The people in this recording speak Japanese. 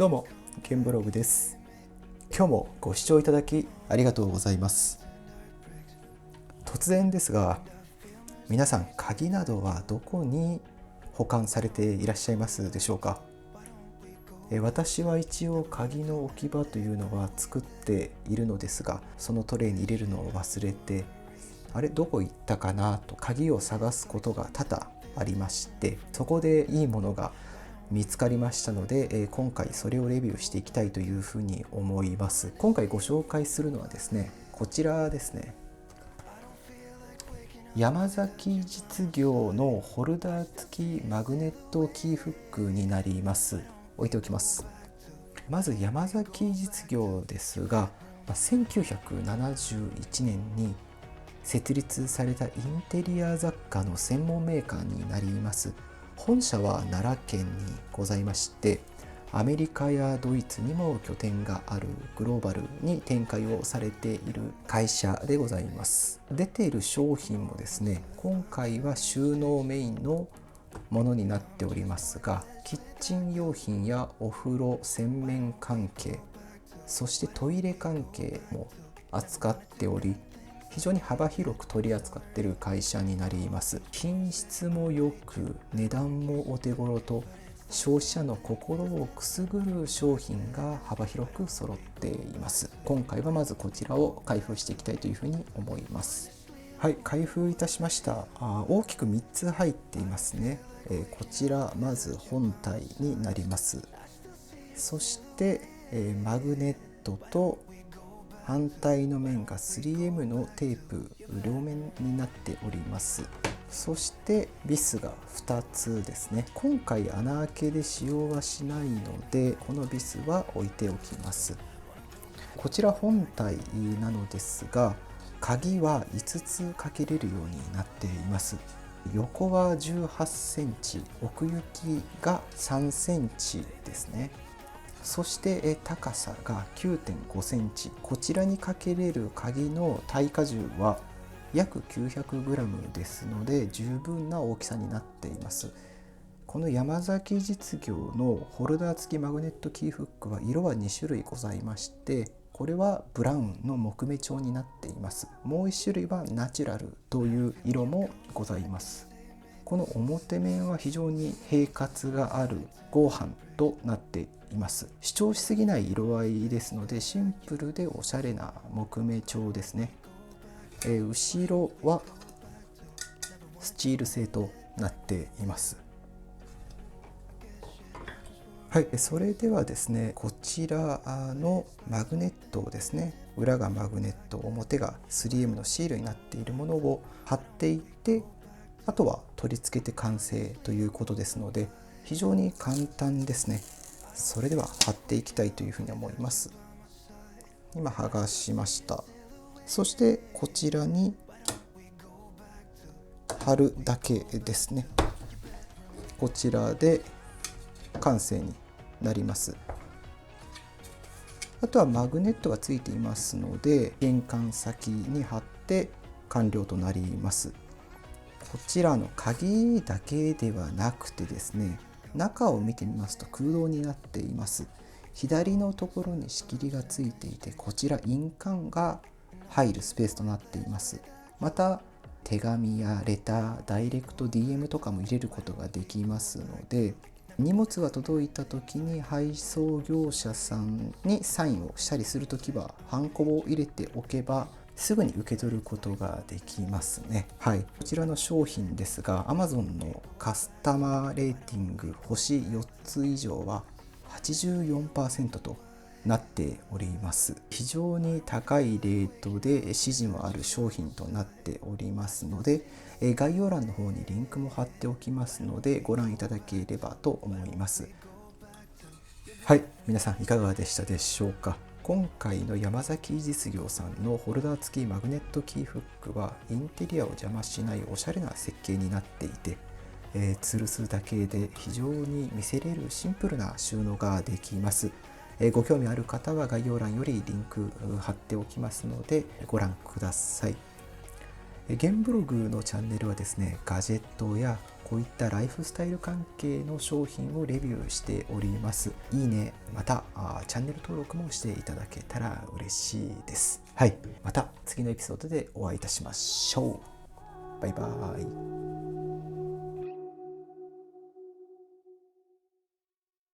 どうも、ケンブログです。今日もご視聴いただきありがとうございます。突然ですが、皆さん鍵などはどこに保管されていらっしゃいますでしょうか。私は一応鍵の置き場というのは作っているのですが、そのトレイに入れるのを忘れて、あれどこ行ったかなと鍵を探すことが多々ありまして、そこでいいものが見つかりましたので、今回それをレビューしていきたいというふうに思います。今回ご紹介するのはですね、こちらですね。山崎実業のホルダー付きマグネットキーフックになります。置いておきます。まず山崎実業ですが、1971年に設立されたインテリア雑貨の専門メーカーになります。本社は奈良県にございまして、アメリカやドイツにも拠点があるグローバルに展開をされている会社でございます。出ている商品もですね、今回は収納メインのものになっておりますが、キッチン用品やお風呂洗面関係、そしてトイレ関係も扱っており、非常に幅広く取り扱っている会社になります。品質も良く、値段もお手頃と、消費者の心をくすぐる商品が幅広く揃っています。今回はまずこちらを開封していきたいというふうに思います。はい、開封いたしました。大きく3つ入っていますね。こちらまず本体になります。そして、マグネットと反対の面が 3M のテープ両面になっております。そしてビスが2つですね。今回穴開けで使用はしないので、このビスは置いておきます。こちら本体なのですが、鍵は5つかけれるようになっています。横は18センチ、奥行きが3センチですね。そして高さが 9.5 センチ。こちらにかけれる鍵の耐荷重は約 900g ですので、十分な大きさになっています。この山崎実業のホルダー付きマグネットキーフックは色は2種類ございまして、これはブラウンの木目調になっています。もう1種類はナチュラルという色もございます。この表面は非常に平滑がある合板となっています。主張しすぎない色合いですので、シンプルでおしゃれな木目調ですね。後ろはスチール製となっています。はい、それではですね、こちらのマグネットをですね、裏がマグネット、表が 3M のシールになっているものを貼っていって、あとは取り付けて完成ということですので、非常に簡単ですね。それでは貼っていきたいというふうに思います。今剥がしました。そしてこちらに貼るだけですね。こちらで完成になります。あとはマグネットがついていますので、玄関先に貼って完了となります。こちらの鍵だけではなくてですね、中を見てみますと空洞になっています。左のところに仕切りがついていて、こちら印鑑が入るスペースとなっています。また手紙やレター、ダイレクト DM とかも入れることができますので、荷物が届いた時に配送業者さんにサインをしたりするときは、ハンコを入れておけばすぐに受け取ることができますね。はい、こちらの商品ですが、 Amazon のカスタマーレーティング星4つ以上は 84% となっております。非常に高いレートで支持もある商品となっておりますので、概要欄の方にリンクも貼っておきますので、ご覧いただければと思います。はい、皆さんいかがでしたでしょうか。今回の山崎実業さんのホルダー付きマグネットキーフックはインテリアを邪魔しないおしゃれな設計になっていて、吊るすだけで非常に見せれるシンプルな収納ができます。ご興味ある方は概要欄よりリンク貼っておきますのでご覧ください。ゲンブログのチャンネルはですね、ガジェットやこういったライフスタイル関係の商品をレビューしております。いいね、またチャンネル登録もしていただけたら嬉しいです。はい、また次のエピソードでお会いいたしましょう。バイバーイ。